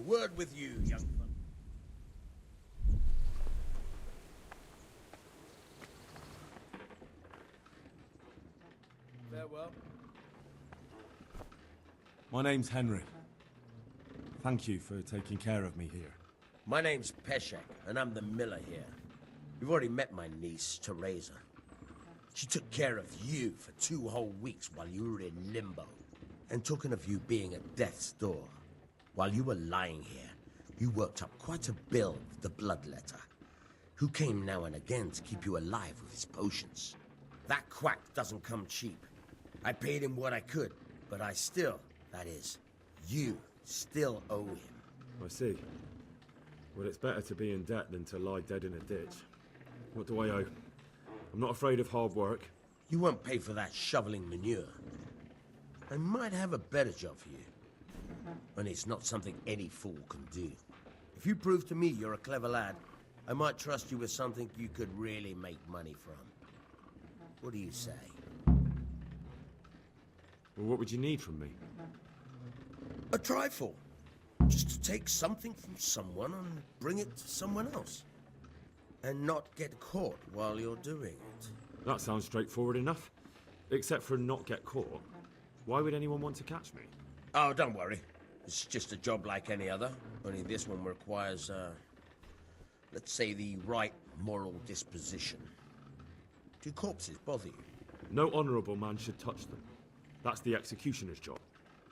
word with you, young fellow. Farewell. My name's Henry. Thank you for taking care of me here. My name's Peshek, and I'm the miller here. You've already met my niece, Teresa. She took care of you for 2 whole weeks while you were in limbo. And talking of you being at death's door, while you were lying here, you worked up quite a bill with the bloodletter, who came now and again to keep you alive with his potions. That quack doesn't come cheap. I paid him what I could, but I still, that is, you still owe him. I see. Well, it's better to be in debt than to lie dead in a ditch. What do I owe? I'm not afraid of hard work. You won't pay for that shoveling manure. I might have a better job for you. And it's not something any fool can do. If you prove to me you're a clever lad, I might trust you with something you could really make money from. What do you say? Well, what would you need from me? A trifle. Just to take something from someone and bring it to someone else. And not get caught while you're doing it. That sounds straightforward enough. Except for not get caught. Why would anyone want to catch me? Oh, don't worry. It's just a job like any other. Only this one requires, let's say, the right moral disposition. Do corpses bother you? No honourable man should touch them. That's the executioner's job.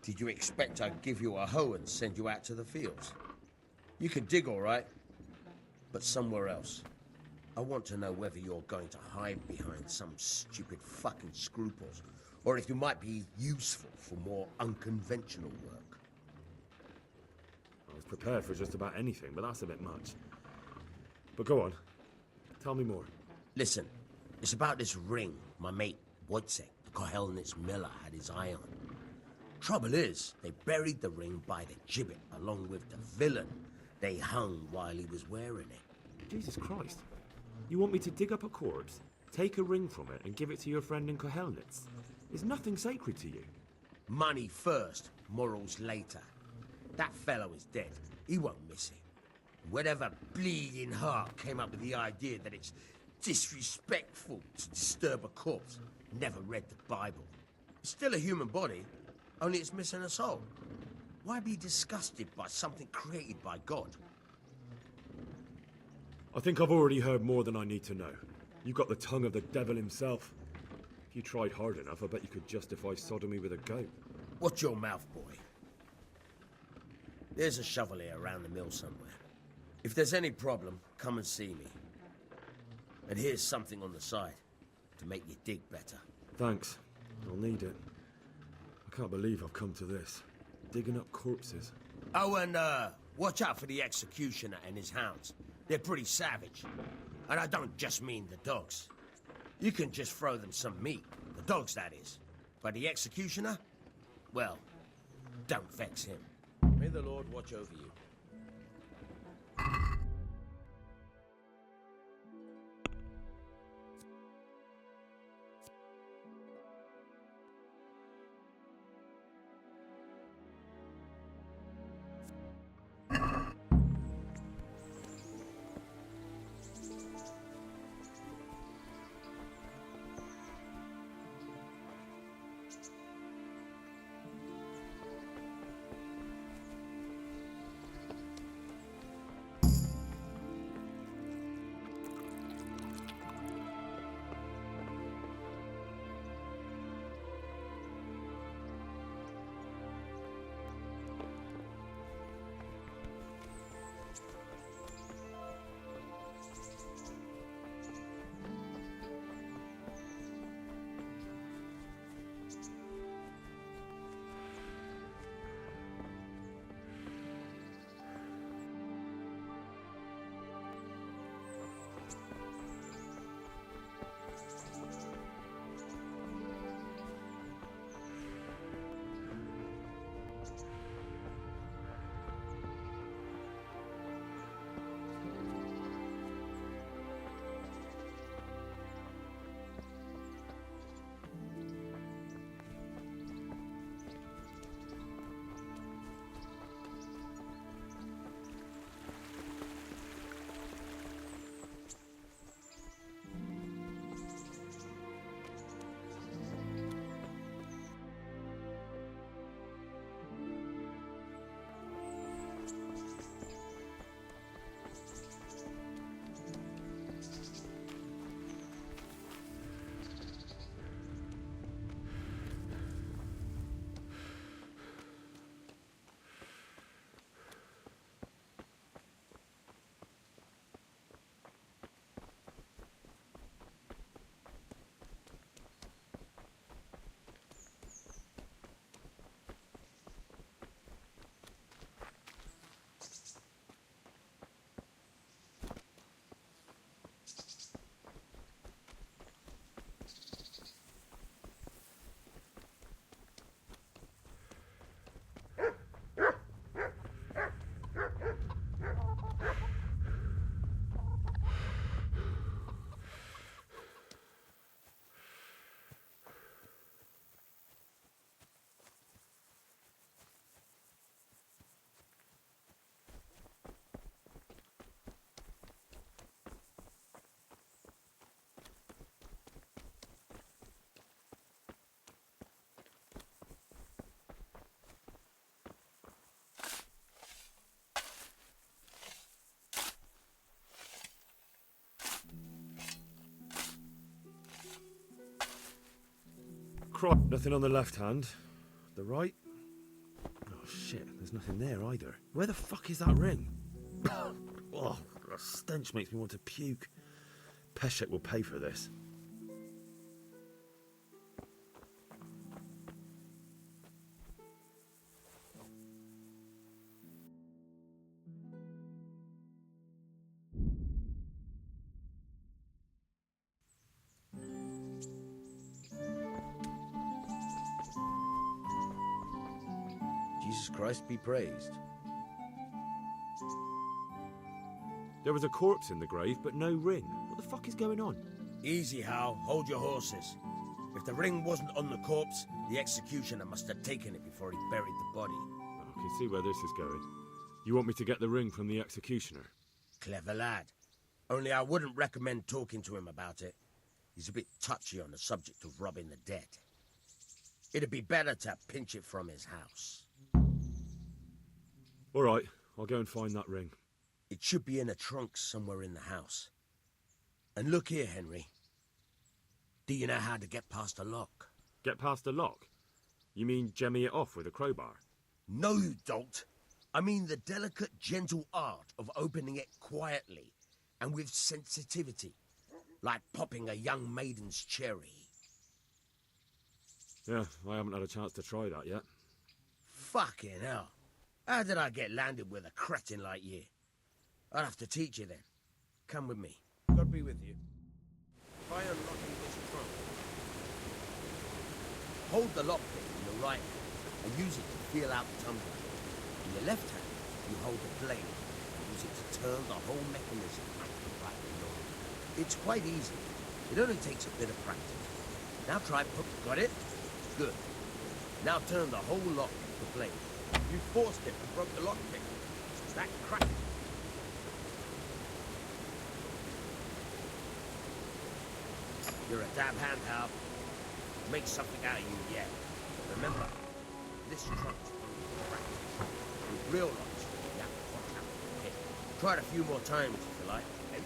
Did you expect I'd give you a hoe and send you out to the fields? You can dig all right, but somewhere else. I want to know whether you're going to hide behind some stupid fucking scruples, or if you might be useful for more unconventional work. I was prepared for just about anything, but that's a bit much. But go on. Tell me more. Listen, it's about this ring my mate Wojciech, the Kohelnitz miller, had his eye on. Trouble is, they buried the ring by the gibbet along with the villain they hung while he was wearing it. Jesus Christ. You want me to dig up a corpse, take a ring from it, and give it to your friend in Kohelnitz? Is nothing sacred to you? Money first, morals later. That fellow is dead. He won't miss it. Whatever bleeding heart came up with the idea that it's disrespectful to disturb a corpse never read the Bible. It's still a human body, only it's missing a soul. Why be disgusted by something created by God? I think I've already heard more than I need to know. You've got the tongue of the devil himself. If you tried hard enough, I bet you could justify sodomy with a goat. Watch your mouth, boy. There's a shovel here around the mill somewhere. If there's any problem, come and see me. And here's something on the side to make you dig better. Thanks. I'll need it. I can't believe I've come to this. Digging up corpses. Oh, and watch out for the executioner and his hounds. They're pretty savage. And I don't just mean the dogs. You can just throw them some meat. The dogs, that is. But the executioner? Well, don't vex him. May the Lord watch over you. Christ. Nothing on the left hand. The right? Oh shit, there's nothing there either. Where the fuck is that ring? Oh, the stench makes me want to puke. Peshek will pay for this. Jesus Christ be praised. There was a corpse in the grave, but no ring. What the fuck is going on? Easy, Hal. Hold your horses. If the ring wasn't on the corpse, the executioner must have taken it before he buried the body. I can see where this is going. You want me to get the ring from the executioner? Clever lad. Only I wouldn't recommend talking to him about it. He's a bit touchy on the subject of robbing the dead. It'd be better to pinch it from his house. All right, I'll go and find that ring. It should be in a trunk somewhere in the house. And look here, Henry. Do you know how to get past a lock? Get past the lock? You mean jemmy it off with a crowbar? No, you don't. I mean the delicate, gentle art of opening it quietly and with sensitivity, like popping a young maiden's cherry. Yeah, I haven't had a chance to try that yet. Fucking hell. How did I get landed with a cretin like you? I'll have to teach you then. Come with me. God be with you. Try unlocking this trunk. Hold the lockpick in your right hand and use it to feel out the tumbler. In your left hand, you hold the blade and use it to turn the whole mechanism right along. It's quite easy. It only takes a bit of practice. Now try got it? Good. Now turn the whole lock with the blade. You forced it and broke the lockpick. That cracked. You're a damn hand, Hal. Make something out of you yet. Remember, this trunk's only practice. With real locks, you have to watch out for the pit. Try it a few more times if you like. Eh?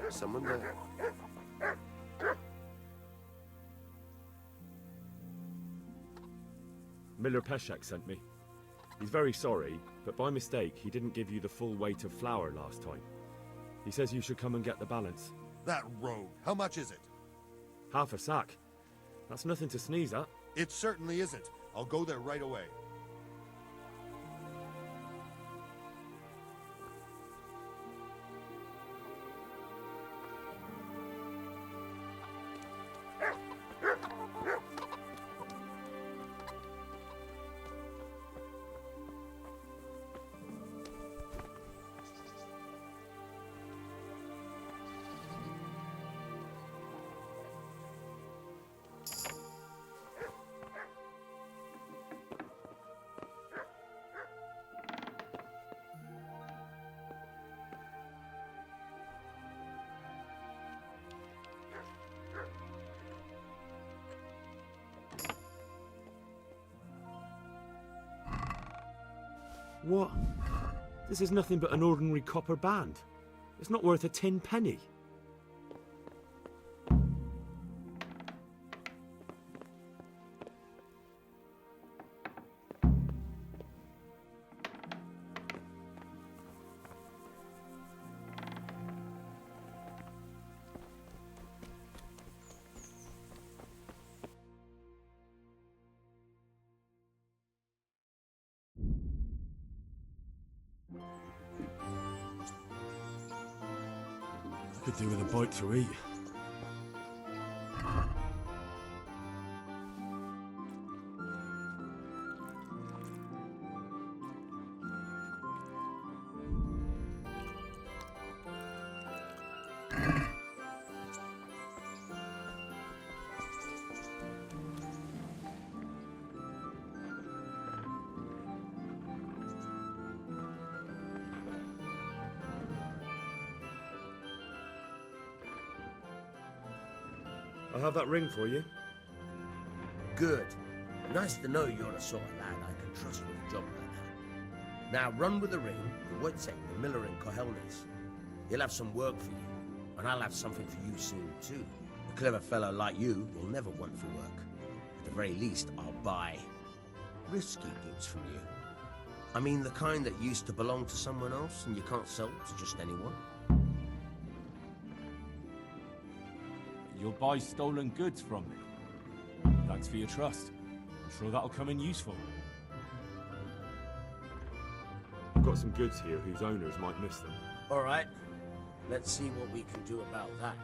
Someone there. Miller Peshek sent me. He's very sorry, but by mistake he didn't give you the full weight of flour last time. He says you should come and get the balance. That rogue. How much is it? Half a sack. That's nothing to sneeze at. It certainly isn't. I'll go there right away. What? This is nothing but an ordinary copper band. It's not worth a tin penny. Could do with a bite to eat. I'll have that ring for you. Good. Nice to know you're the sort of lad I can trust with a job like that. Now run with the ring to Wojtek, the miller in Kohelnes. He'll have some work for you, and I'll have something for you soon too. A clever fellow like you will never want for work. At the very least, I'll buy risky goods from you. I mean the kind that used to belong to someone else and you can't sell to just anyone. You'll buy stolen goods from me. Thanks for your trust. I'm sure that'll come in useful. I've got some goods here whose owners might miss them. All right, let's see what we can do about that.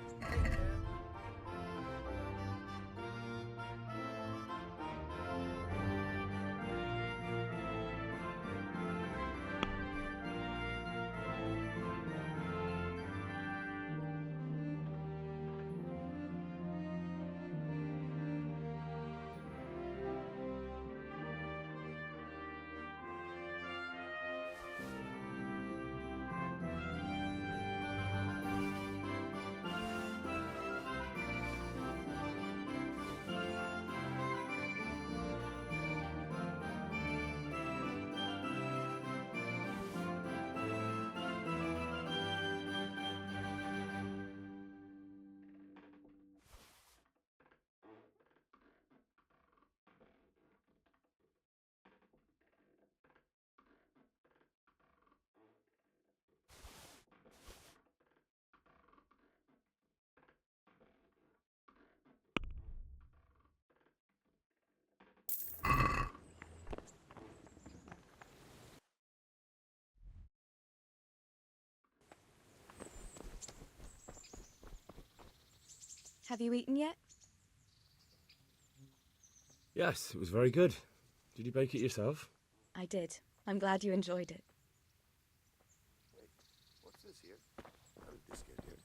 Have you eaten yet? Yes, it was very good. Did you bake it yourself? I did. I'm glad you enjoyed it. Wait, what's this here? How did this get here?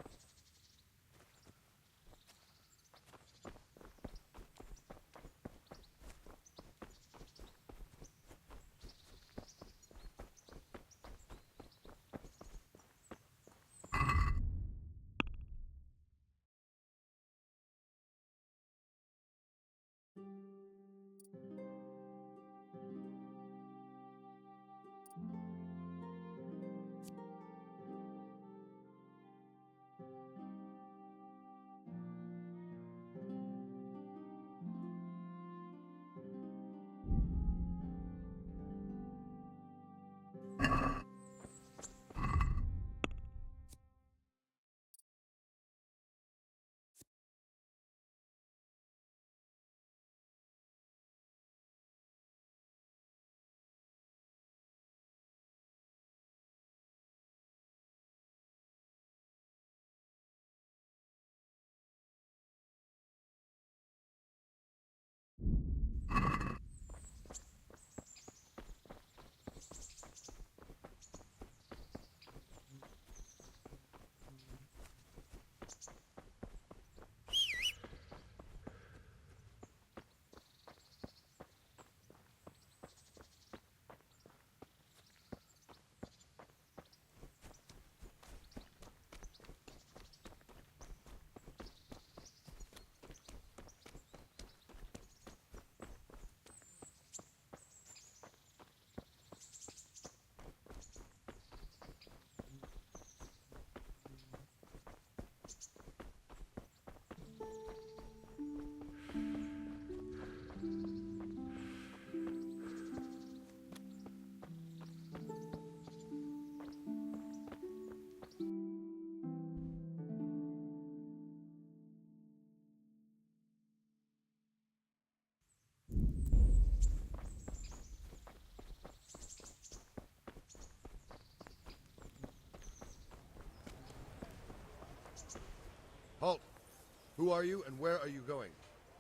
Who are you, and where are you going?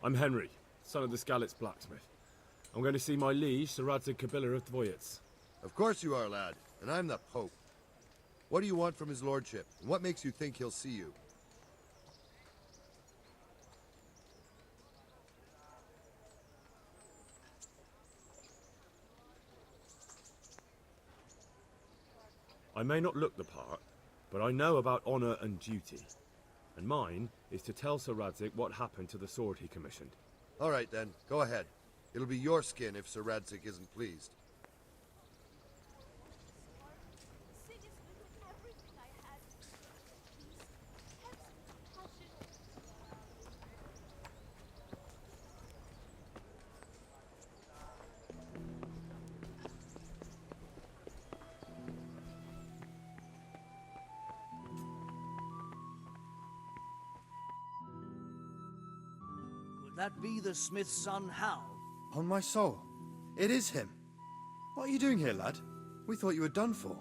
I'm Henry, son of the Skalitz blacksmith. I'm going to see my liege, Sir Radzig Kabiller of Dvoyets. Of course you are, lad, and I'm the Pope. What do you want from his lordship, and what makes you think he'll see you? I may not look the part, but I know about honor and duty. And mine is to tell Sir Radzig what happened to the sword he commissioned. All right, then. Go ahead. It'll be your skin if Sir Radzig isn't pleased. Could that be the smith's son, Hal? On my soul. It is him. What are you doing here, lad? We thought you were done for.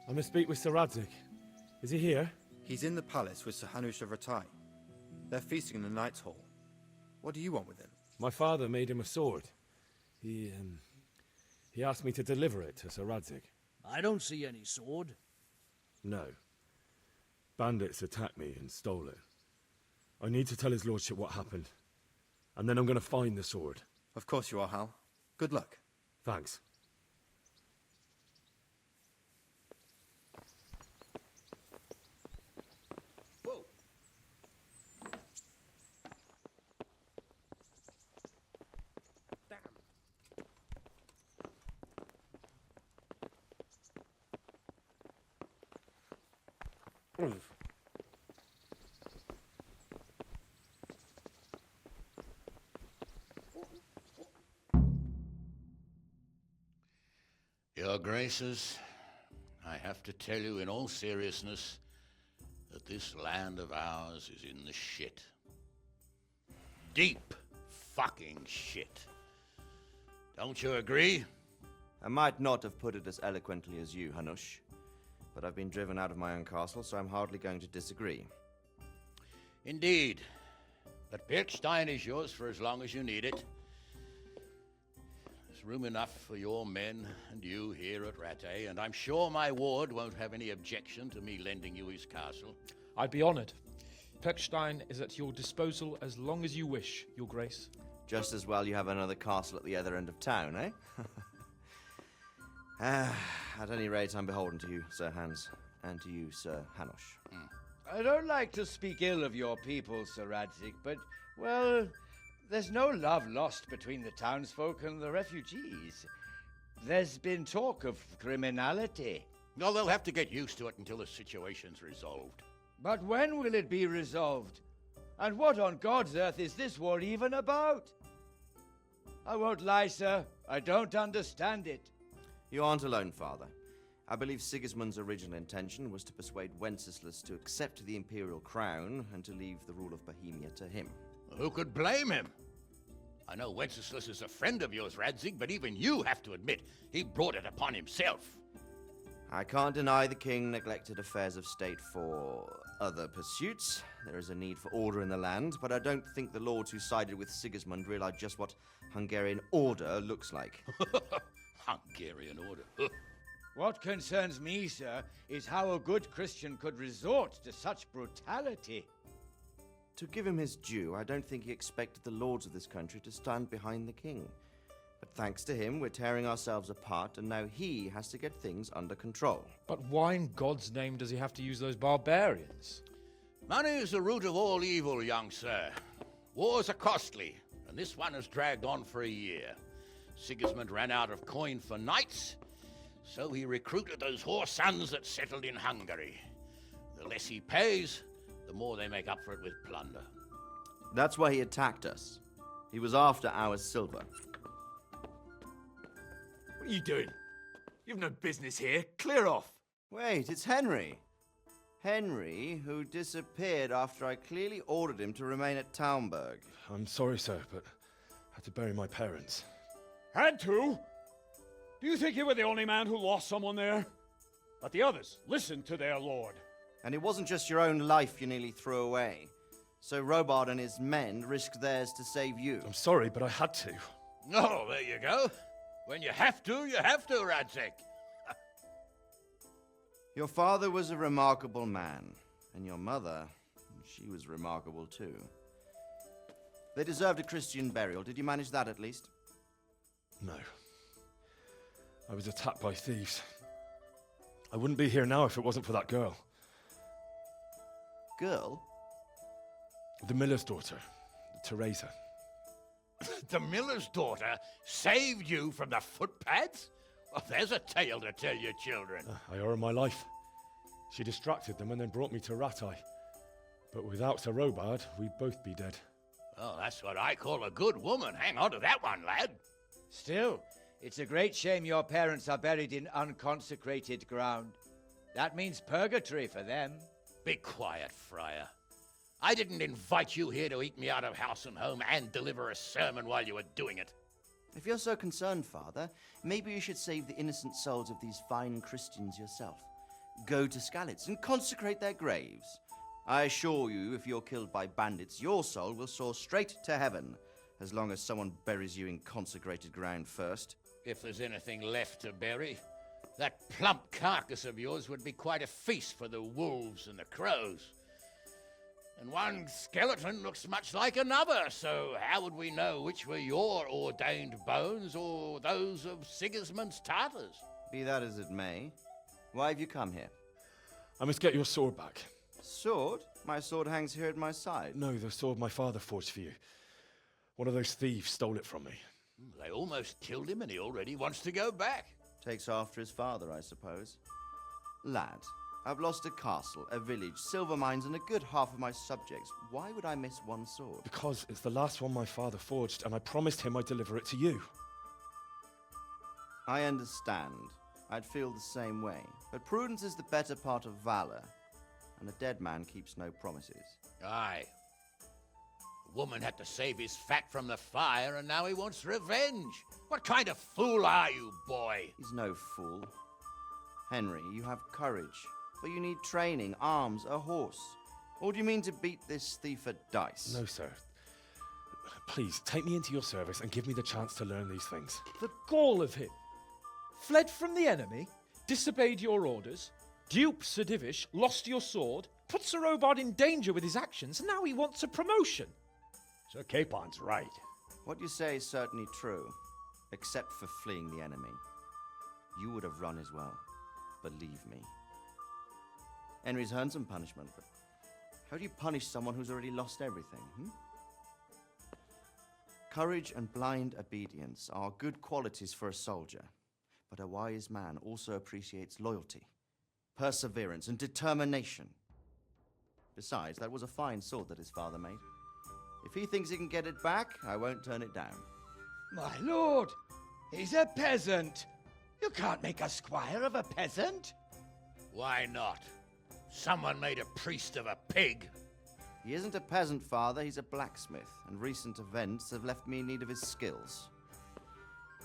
I must speak with Sir Radzig. Is he here? He's in the palace with Sir Hanush of Ratai. They're feasting in the Knight's Hall. What do you want with him? My father made him a sword. He asked me to deliver it to Sir Radzig. I don't see any sword. No. Bandits attacked me and stole it. I need to tell his lordship what happened. And then I'm going to find the sword. Of course you are, Hal. Good luck. Thanks. Whoa. Damn. Your Graces, I have to tell you in all seriousness that this land of ours is in the shit. Deep fucking shit. Don't you agree? I might not have put it as eloquently as you, Hanush, but I've been driven out of my own castle, so I'm hardly going to disagree. Indeed. But Birkstein is yours for as long as you need it. There's room enough for your men and you here at Rattay, and I'm sure my ward won't have any objection to me lending you his castle. I'd be honored. Pechstein is at your disposal as long as you wish, Your Grace. Just as well you have another castle at the other end of town, eh? At any rate, I'm beholden to you, Sir Hans, and to you, Sir Hanush. I don't like to speak ill of your people, Sir Radzig, but, well, there's no love lost between the townsfolk and the refugees. There's been talk of criminality. Well, they'll have to get used to it until the situation's resolved. But when will it be resolved? And what on God's earth is this war even about? I won't lie, sir. I don't understand it. You aren't alone, Father. I believe Sigismund's original intention was to persuade Wenceslas to accept the imperial crown and to leave the rule of Bohemia to him. Who could blame him? I know Wenceslas is a friend of yours, Radzig, but even you have to admit he brought it upon himself. I can't deny the king neglected affairs of state for other pursuits. There is a need for order in the land, but I don't think the lords who sided with Sigismund realized just what Hungarian order looks like. Hungarian order. What concerns me, sir, is how a good Christian could resort to such brutality. To give him his due, I don't think he expected the lords of this country to stand behind the king. But thanks to him, we're tearing ourselves apart, and now he has to get things under control. But why in God's name does he have to use those barbarians? Money is the root of all evil, young sir. Wars are costly, and this one has dragged on for a year. Sigismund ran out of coin for knights, so he recruited those whore sons that settled in Hungary. The less he pays, the more they make up for it with plunder. That's why he attacked us. He was after our silver. What are you doing? You've no business here. Clear off. Wait, it's Henry. Henry, who disappeared after I clearly ordered him to remain at Taunberg. I'm sorry, sir, but I had to bury my parents. Had to? Do you think you were the only man who lost someone there? But the others listened to their lord. And it wasn't just your own life you nearly threw away. So Robard and his men risked theirs to save you. I'm sorry, but I had to. Oh, there you go. When you have to, Radzig. Your father was a remarkable man, and your mother, she was remarkable too. They deserved a Christian burial. Did you manage that at least? No. I was attacked by thieves. I wouldn't be here now if it wasn't for that girl. Girl? The miller's daughter, Teresa. The miller's daughter saved you from the footpads? Well, there's a tale to tell your children. I owe her my life. She distracted them and then brought me to Rattay. But without Sir Robard, we'd both be dead. Oh, that's what I call a good woman. Hang on to that one, lad. Still, it's a great shame your parents are buried in unconsecrated ground. That means purgatory for them. Be quiet, Friar. I didn't invite you here to eat me out of house and home and deliver a sermon while you were doing it. If you're so concerned, Father, maybe you should save the innocent souls of these fine Christians yourself. Go to Skalitz and consecrate their graves. I assure you, if you're killed by bandits, your soul will soar straight to heaven, as long as someone buries you in consecrated ground first. If there's anything left to bury, that plump carcass of yours would be quite a feast for the wolves and the crows. And one skeleton looks much like another, so how would we know which were your ordained bones or those of Sigismund's Tartars? Be that as it may, why have you come here? I must get your sword back. Sword? My sword hangs here at my side. No, the sword my father forged for you. One of those thieves stole it from me. They almost killed him and he already wants to go back. Takes after his father, I suppose. Lad, I've lost a castle, a village, silver mines, and a good half of my subjects. Why would I miss one sword? Because it's the last one my father forged, and I promised him I'd deliver it to you. I understand. I'd feel the same way. But prudence is the better part of valor, and a dead man keeps no promises. Aye. The woman had to save his fat from the fire, and now he wants revenge. What kind of fool are you, boy? He's no fool. Henry, you have courage, but you need training, arms, a horse. Or do you mean to beat this thief at dice? No, sir. Please, take me into your service and give me the chance to learn these things. The gall of him! Fled from the enemy, disobeyed your orders, duped Sir Divish, lost your sword, put Sir Robard in danger with his actions, and now he wants a promotion. Sir Capon's right. What you say is certainly true, except for fleeing the enemy. You would have run as well, believe me. Henry's earned some punishment, but how do you punish someone who's already lost everything, Courage and blind obedience are good qualities for a soldier, but a wise man also appreciates loyalty, perseverance, and determination. Besides, that was a fine sword that his father made. If he thinks he can get it back, I won't turn it down. My lord, he's a peasant. You can't make a squire of a peasant. Why not? Someone made a priest of a pig. He isn't a peasant, Father. He's a blacksmith, and recent events have left me in need of his skills.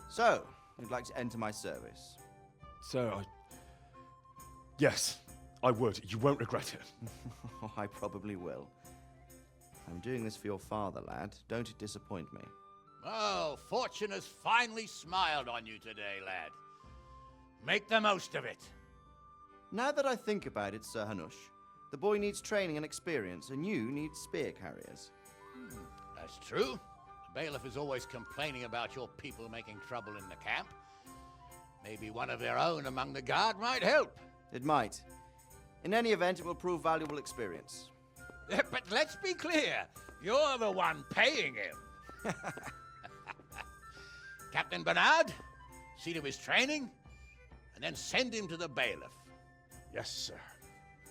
So, you'd like to enter my service? Sir, Yes, I would. You won't regret it. I probably will. I'm doing this for your father, lad. Don't it disappoint me. Oh, fortune has finally smiled on you today, lad. Make the most of it. Now that I think about it, Sir Hanush, the boy needs training and experience, and you need spear carriers. That's true. The bailiff is always complaining about your people making trouble in the camp. Maybe one of their own among the guard might help. It might. In any event, it will prove valuable experience. But let's be clear. You're the one paying him. Captain Bernard, see to his training, and then send him to the bailiff. Yes, sir.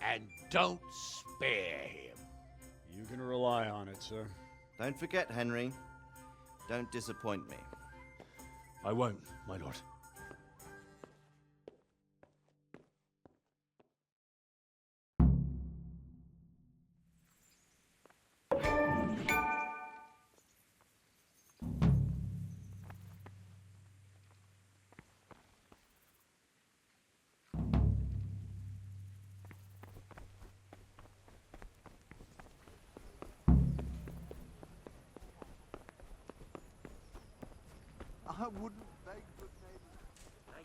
And don't spare him. You can rely on it, sir. Don't forget, Henry. Don't disappoint me. I won't, my lord. I wouldn't beg good neighbors.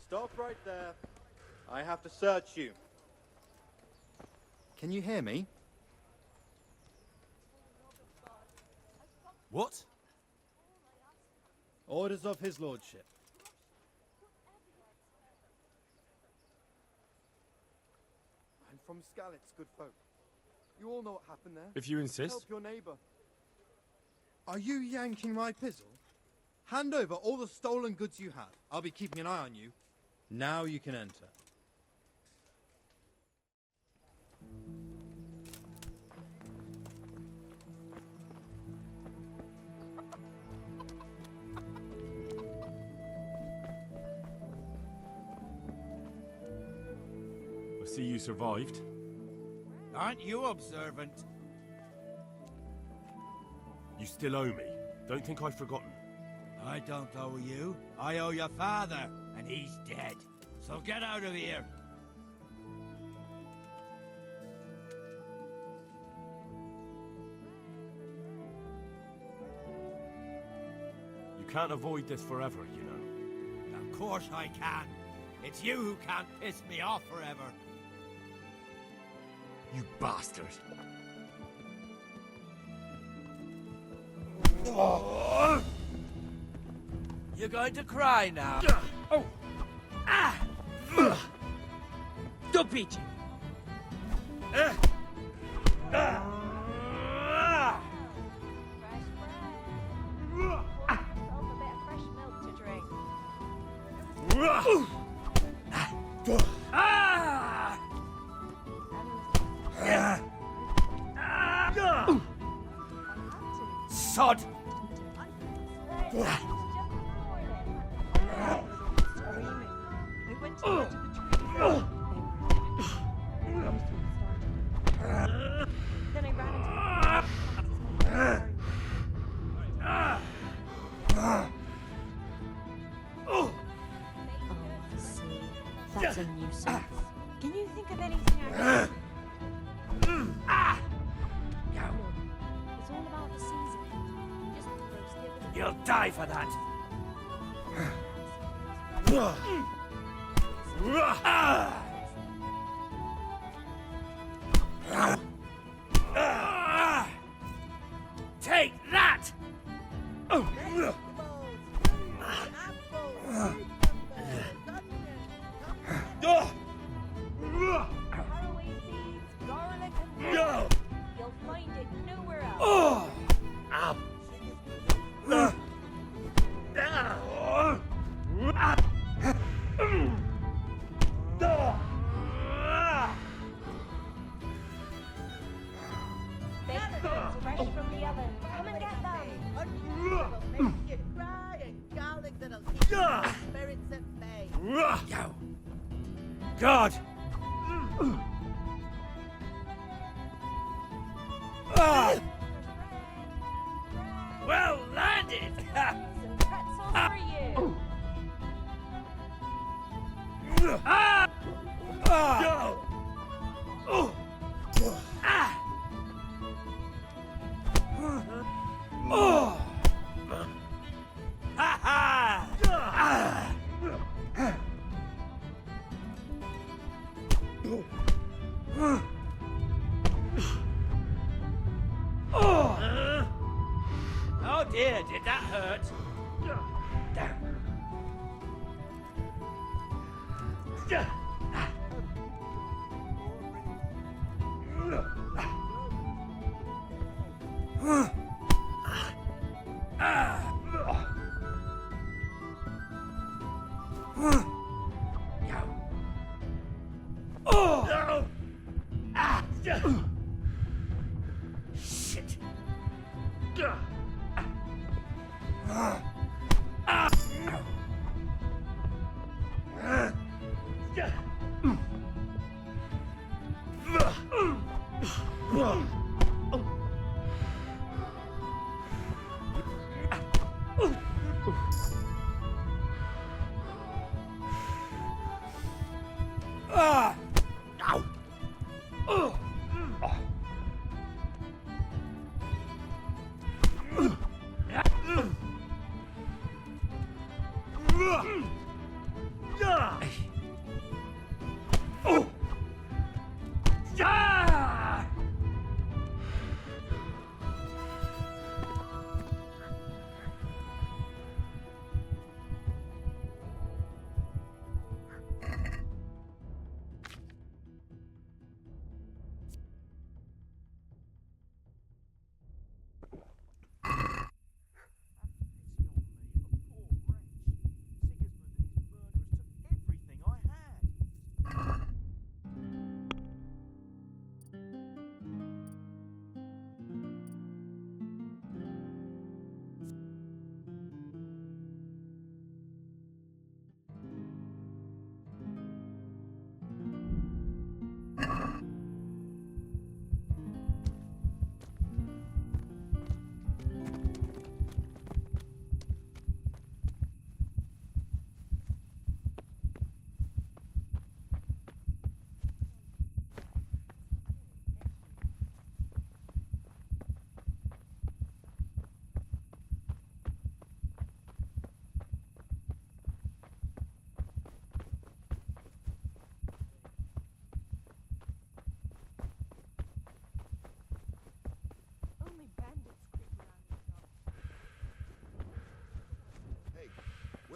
Stop right there. I have to search you. Can you hear me? What? Orders of his lordship. I'm from Skalitz, good folk. You all know what happened there. If you insist. Help your neighbor. Are you yanking my pizzle? Hand over all the stolen goods you have. I'll be keeping an eye on you. Now you can enter. I see you survived. Aren't you observant? You still owe me. Don't think I've forgotten. I don't owe you. I owe your father, and he's dead. So get out of here. You can't avoid this forever, you know. Of course I can. It's you who can't piss me off forever. You bastard! You're going to cry now. Oh! Ah! Don't beat you! Sod! That's a nuisance. Can you think of anything else? It's all about the season. Just roast the other. You'll die for that. Take that! Caraway seeds, garlic, and milk. You'll find it nowhere else. Baked goods fresh from the oven. Come and get them. Make you cry and garlic that'll keep your spirits at bay. Yo. God! Well landed! Some pretzels for you. Oh dear, did that hurt? Shit.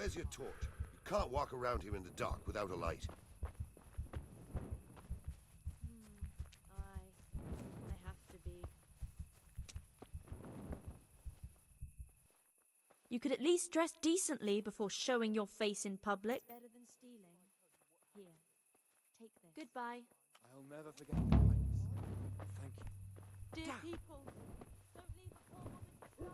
Where's your torch? You can't walk around here in the dark without a light. I have to be. You could at least dress decently before showing your face in public. Better than stealing. Here, take this. Goodbye. I'll never forget your kindness. Thank you. Dear people, don't leave a poor woman to starve.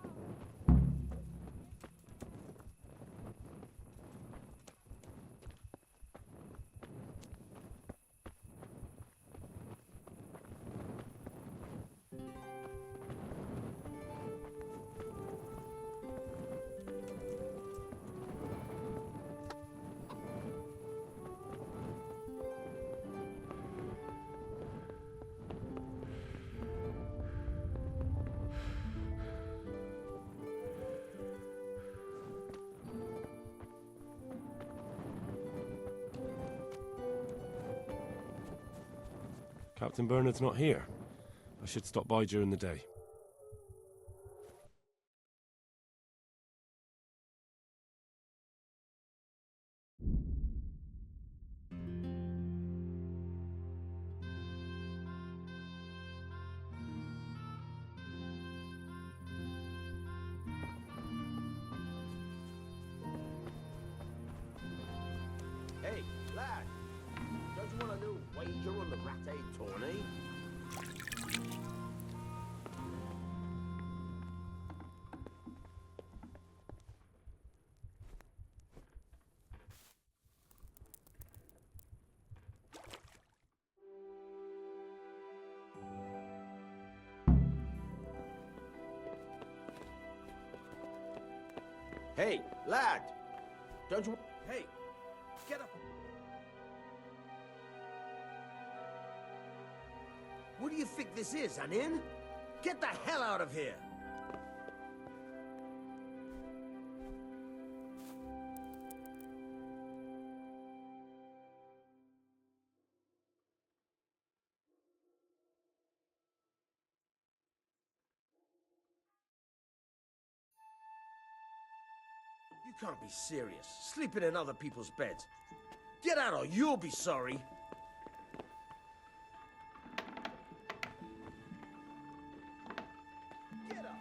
Captain Bernard's not here. I should stop by during the day. Hey, lad. Don't you want a new wager on the Rat-A tourney? Hey, lad! Don't you... Hey, get up! What do you think this is, an inn? Get the hell out of here! You can't be serious. Sleeping in other people's beds. Get out or you'll be sorry. Get up.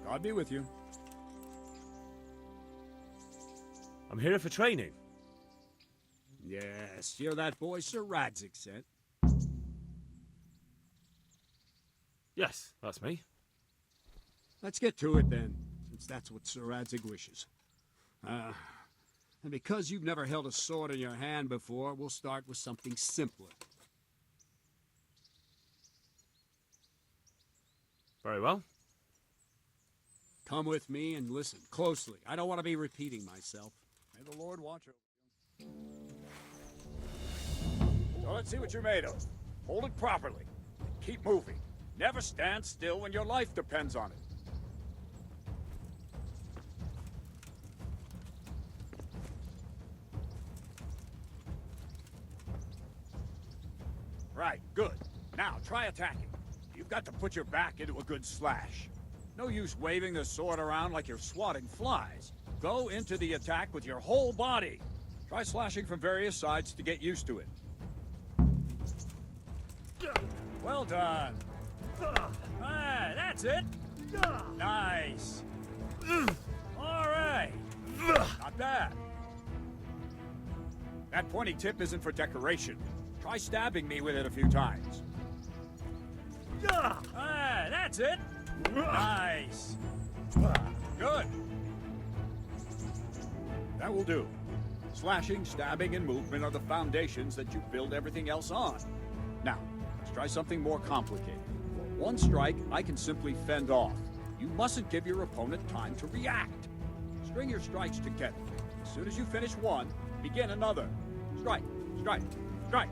God be with you. I'm here for training. Yes, you're that boy Sir Radzig sent. Yes, that's me. Let's get to it then, since that's what Sir Radzig wishes. And because you've never held a sword in your hand before, we'll start with something simpler. Very well. Come with me and listen closely. I don't want to be repeating myself. May the Lord watch over you. So let's see what you're made of. Hold it properly. Keep moving. Never stand still when your life depends on it. Right, good. Now, try attacking. You've got to put your back into a good slash. No use waving the sword around like you're swatting flies. Go into the attack with your whole body. Try slashing from various sides to get used to it. Well done. Ah, that's it. Nice. All right. Not bad. That pointy tip isn't for decoration. Try stabbing me with it a few times. Ah, that's it. Nice. Good. That will do. Slashing, stabbing, and movement are the foundations that you build everything else on. Now, let's try something more complicated. For one strike, I can simply fend off. You mustn't give your opponent time to react. String your strikes together. As soon as you finish one, begin another. Strike, strike, strike.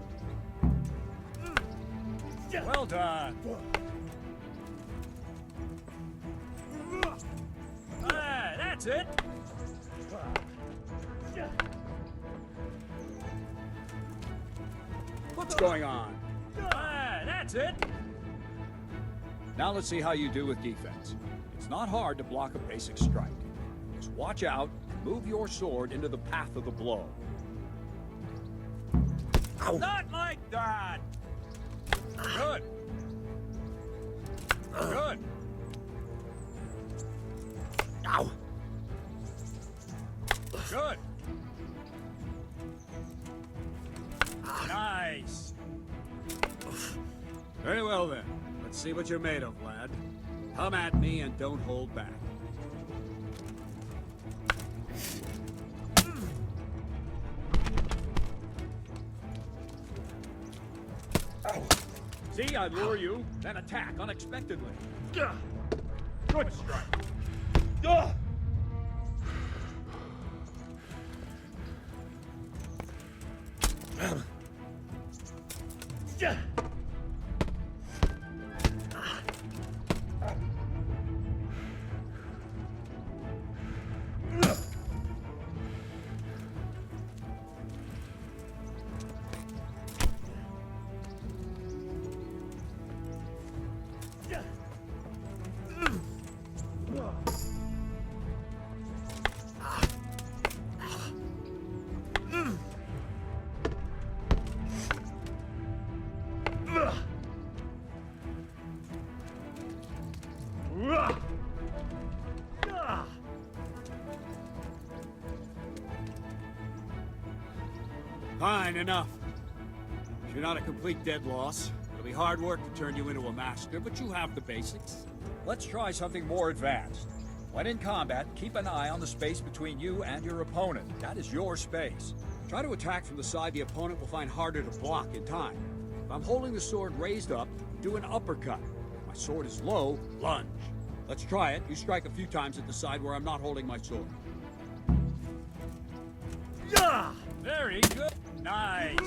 Well done. Ah, that's it. What's going on? Ah, that's it. Now let's see how you do with defense. It's not hard to block a basic strike. Just watch out and move your sword into the path of the blow. Ow. Not like that! Good. Good. Ow. Good. Nice. Very well then. Let's see what you're made of, lad. Come at me and don't hold back. See, I lure you, then attack unexpectedly. Good strike. Fine, enough. You're not a complete dead loss. It'll be hard work to turn you into a master, but you have the basics. Let's try something more advanced. When in combat, keep an eye on the space between you and your opponent. That is your space. Try to attack from the side the opponent will find harder to block in time. If I'm holding the sword raised up, do an uppercut. If my sword is low, lunge. Let's try it. You strike a few times at the side where I'm not holding my sword. Yeah! Very good. Nice.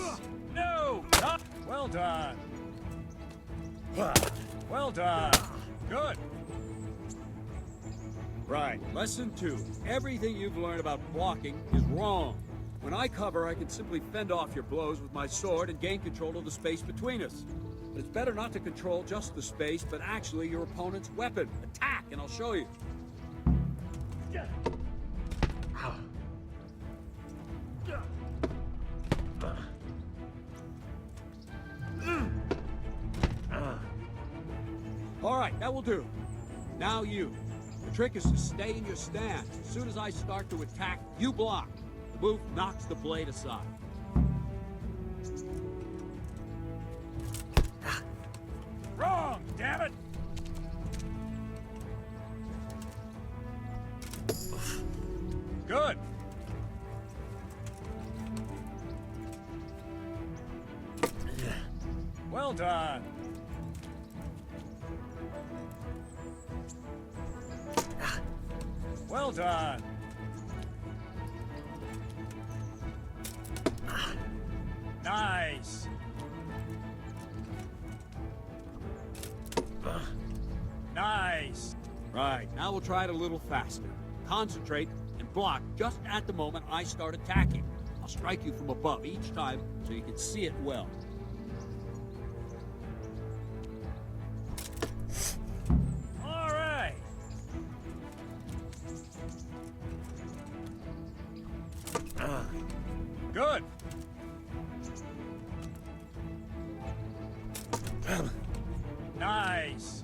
No! Not. Well done. Well done. Good. Right. Lesson 2. Everything you've learned about blocking is wrong. When I cover, I can simply fend off your blows with my sword and gain control of the space between us. But it's better not to control just the space, but actually your opponent's weapon. Attack, and I'll show you. All right, that will do. Now you. The trick is to stay in your stance. As soon as I start to attack, you block. The move knocks the blade aside. Wrong, damn it! Good. Well done. Well done. Nice. Nice. Right, now we'll try it a little faster. Concentrate and block just at the moment I start attacking. I'll strike you from above each time so you can see it well. All right. Good. Nice.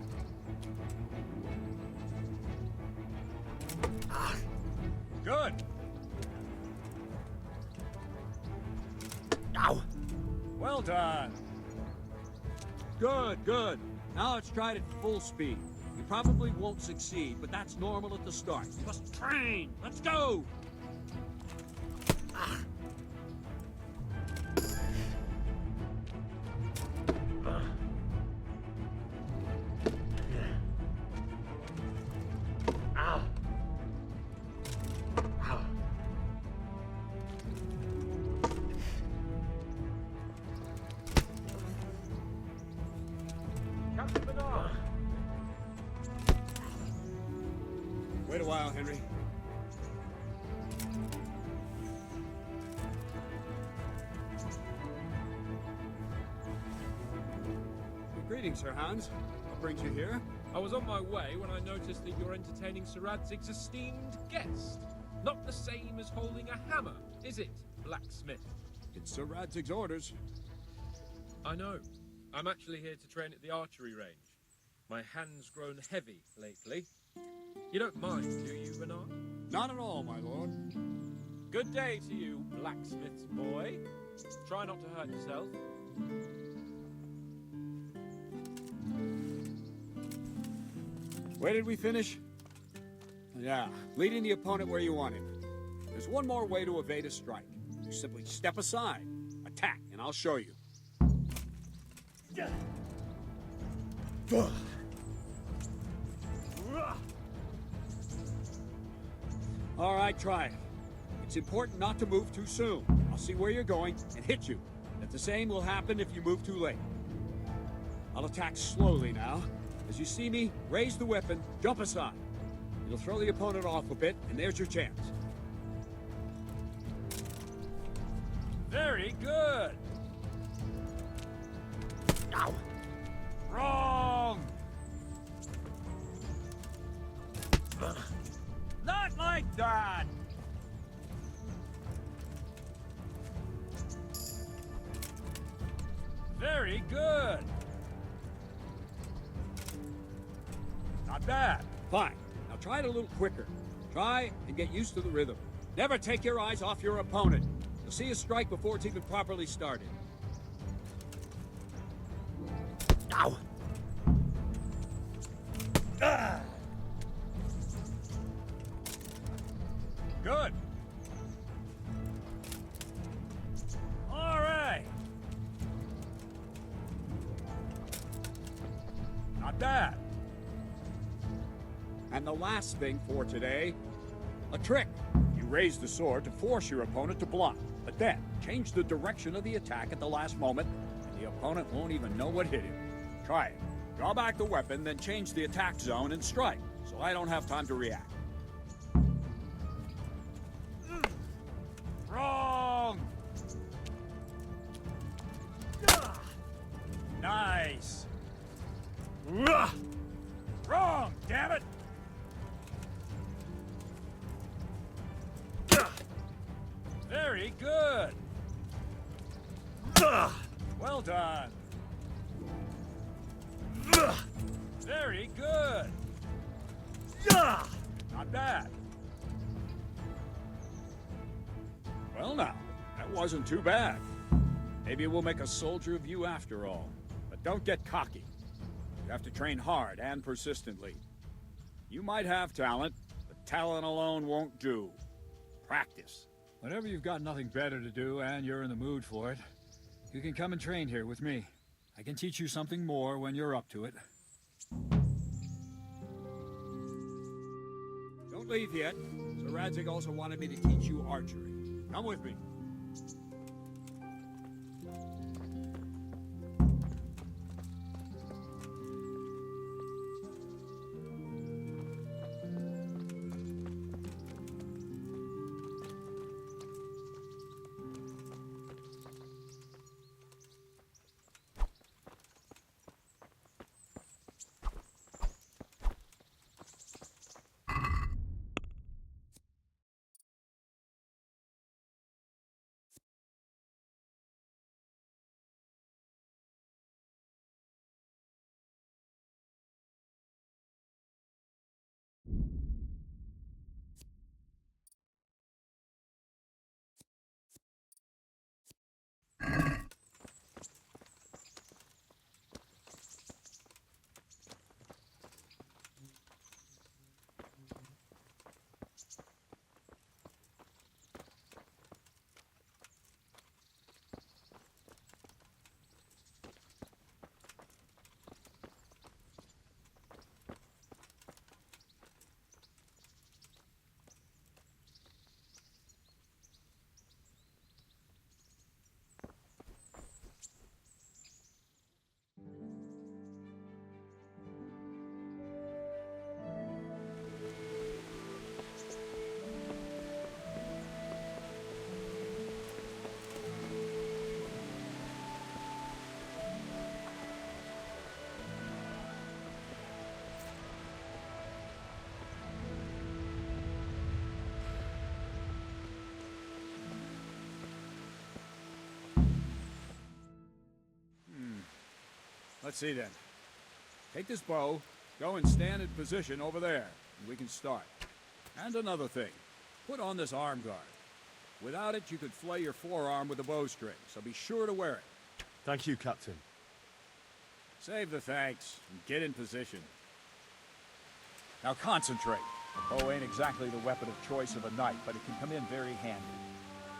Good. Ow. Well done. Good, good. Now let's try it at full speed. You probably won't succeed, but that's normal at the start. You must train. Let's go. Wait a while, Henry. Greetings, Sir Hans. What brings you here? I was on my way when I noticed that you're entertaining Sir Radzig's esteemed guest. Not the same as holding a hammer, is it, blacksmith? It's Sir Radzig's orders. I know. I'm actually here to train at the archery range. My hand's grown heavy lately. You don't mind, do you, Bernard? Not at all, my lord. Good day to you, blacksmith's boy. Try not to hurt yourself. Where did we finish? Yeah, leading the opponent where you want him. There's one more way to evade a strike. You simply step aside, attack, and I'll show you. All right, try it. It's important not to move too soon. I'll see where you're going and hit you. And the same will happen if you move too late. I'll attack slowly now. As you see me, raise the weapon, jump aside. It'll throw the opponent off a bit, and there's your chance. Very good. Ow! Wrong! Not like that! Very good. Not bad. Fine. Now try it a little quicker. Try and get used to the rhythm. Never take your eyes off your opponent. You'll see a strike before it's even properly started. Ow! Ah! Good. All right. Not bad. And the last thing for today, a trick. You raise the sword to force your opponent to block, but then change the direction of the attack at the last moment, and the opponent won't even know what hit him. Try it. Draw back the weapon, then change the attack zone and strike, so I don't have time to react. Wrong! Nice! Wrong, damn it! Very good! Well done! Very good! Not bad. Well now, that wasn't too bad. Maybe we'll make a soldier of you after all. But don't get cocky. You have to train hard and persistently. You might have talent, but talent alone won't do. Practice. Whenever you've got nothing better to do and you're in the mood for it, you can come and train here with me. I can teach you something more when you're up to it. Don't leave yet. Sir Radzig also wanted me to teach you archery. Come with me. Let's see then. Take this bow, go and stand in position over there, and we can start. And another thing, put on this arm guard. Without it, you could flay your forearm with a bowstring, so be sure to wear it. Thank you, Captain. Save the thanks, and get in position. Now concentrate. A bow ain't exactly the weapon of choice of a knight, but it can come in very handy.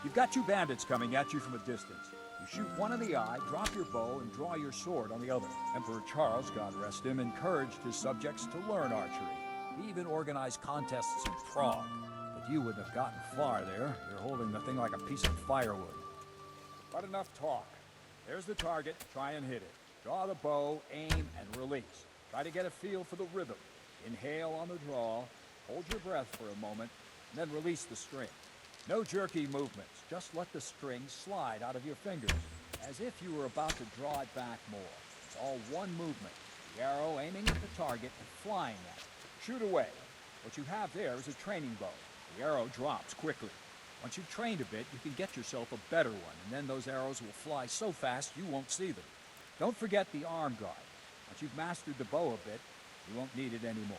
You've got two bandits coming at you from a distance. You shoot one in the eye, drop your bow, and draw your sword on the other. Emperor Charles, God rest him, encouraged his subjects to learn archery. He even organized contests in Prague. But you wouldn't have gotten far there. You're holding the thing like a piece of firewood. But enough talk. There's the target. Try and hit it. Draw the bow, aim, and release. Try to get a feel for the rhythm. Inhale on the draw, hold your breath for a moment, and then release the string. No jerky movements. Just let the string slide out of your fingers, as if you were about to draw it back more. It's all one movement. The arrow aiming at the target and flying at it. Shoot away. What you have there is a training bow. The arrow drops quickly. Once you've trained a bit, you can get yourself a better one, and then those arrows will fly so fast you won't see them. Don't forget the arm guard. Once you've mastered the bow a bit, you won't need it anymore.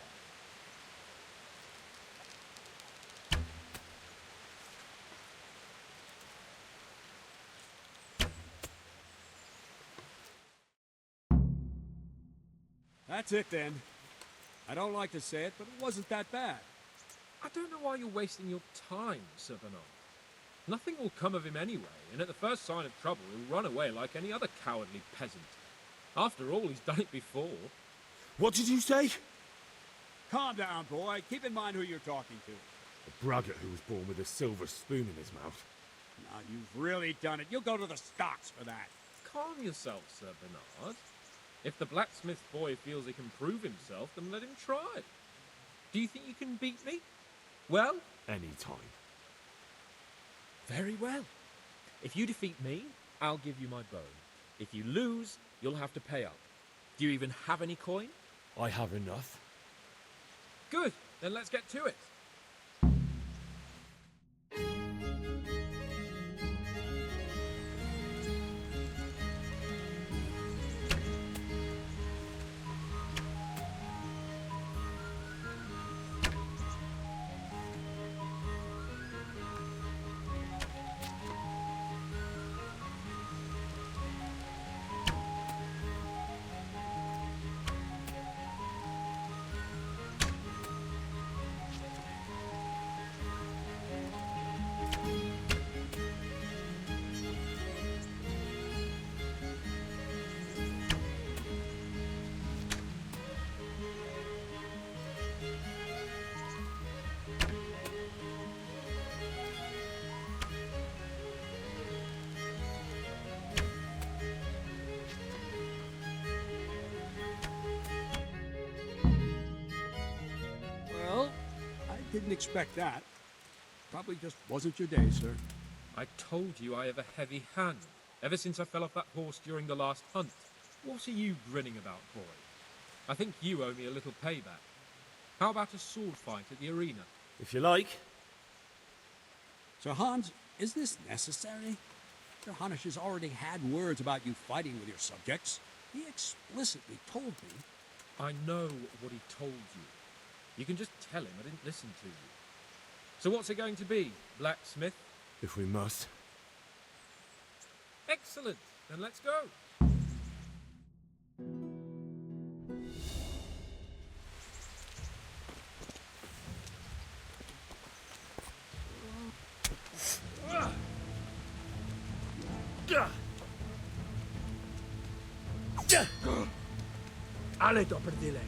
That's it then. I don't like to say it, but it wasn't that bad. I don't know why you're wasting your time, Sir Bernard. Nothing will come of him anyway, and at the first sign of trouble, he'll run away like any other cowardly peasant. After all, he's done it before. What did you say? Calm down, boy. Keep in mind who you're talking to. A braggart who was born with a silver spoon in his mouth. Now, you've really done it. You'll go to the stocks for that. Calm yourself, Sir Bernard. If the blacksmith boy feels he can prove himself, then let him try. Do you think you can beat me? Well? Any time. Very well. If you defeat me, I'll give you my bow. If you lose, you'll have to pay up. Do you even have any coin? I have enough. Good. Then let's get to it. Didn't expect that. Probably just wasn't your day, sir. I told you I have a heavy hand, ever since I fell off that horse during the last hunt. What are you grinning about, boy? I think you owe me a little payback. How about a sword fight at the arena? If you like. Sir Hans, is this necessary? Sir Hanush has already had words about you fighting with your subjects. He explicitly told me. I know what he told you. You can just tell him I didn't listen to you. So what's it going to be, blacksmith? If we must. Excellent. Then let's go. Ale to prdele.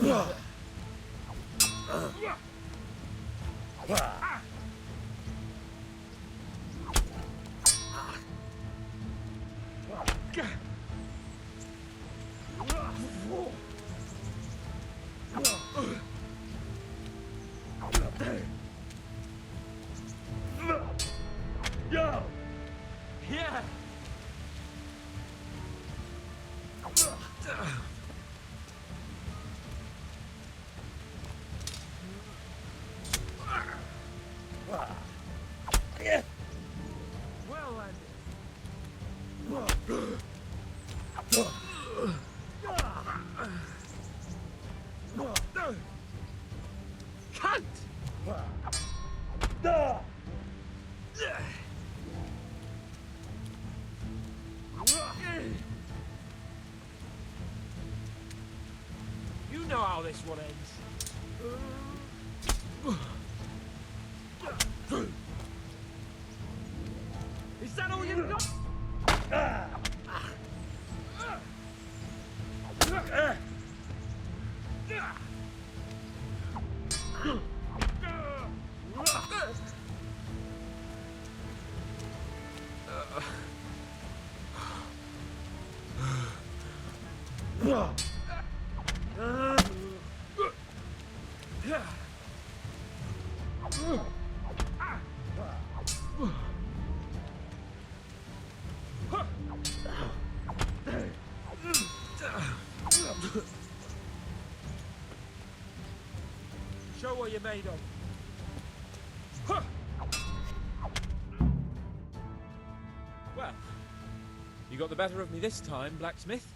Yo! Yeah! Well, how this one ends. Is that all you've got? Show what you're made of. Well, you got the better of me this time, blacksmith.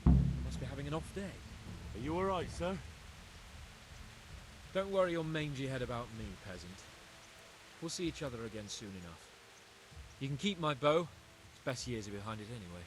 Must be having an off day. Are you alright, sir? Don't worry your mangy head about me, peasant. We'll see each other again soon enough. You can keep my bow. Its best years are behind it anyway.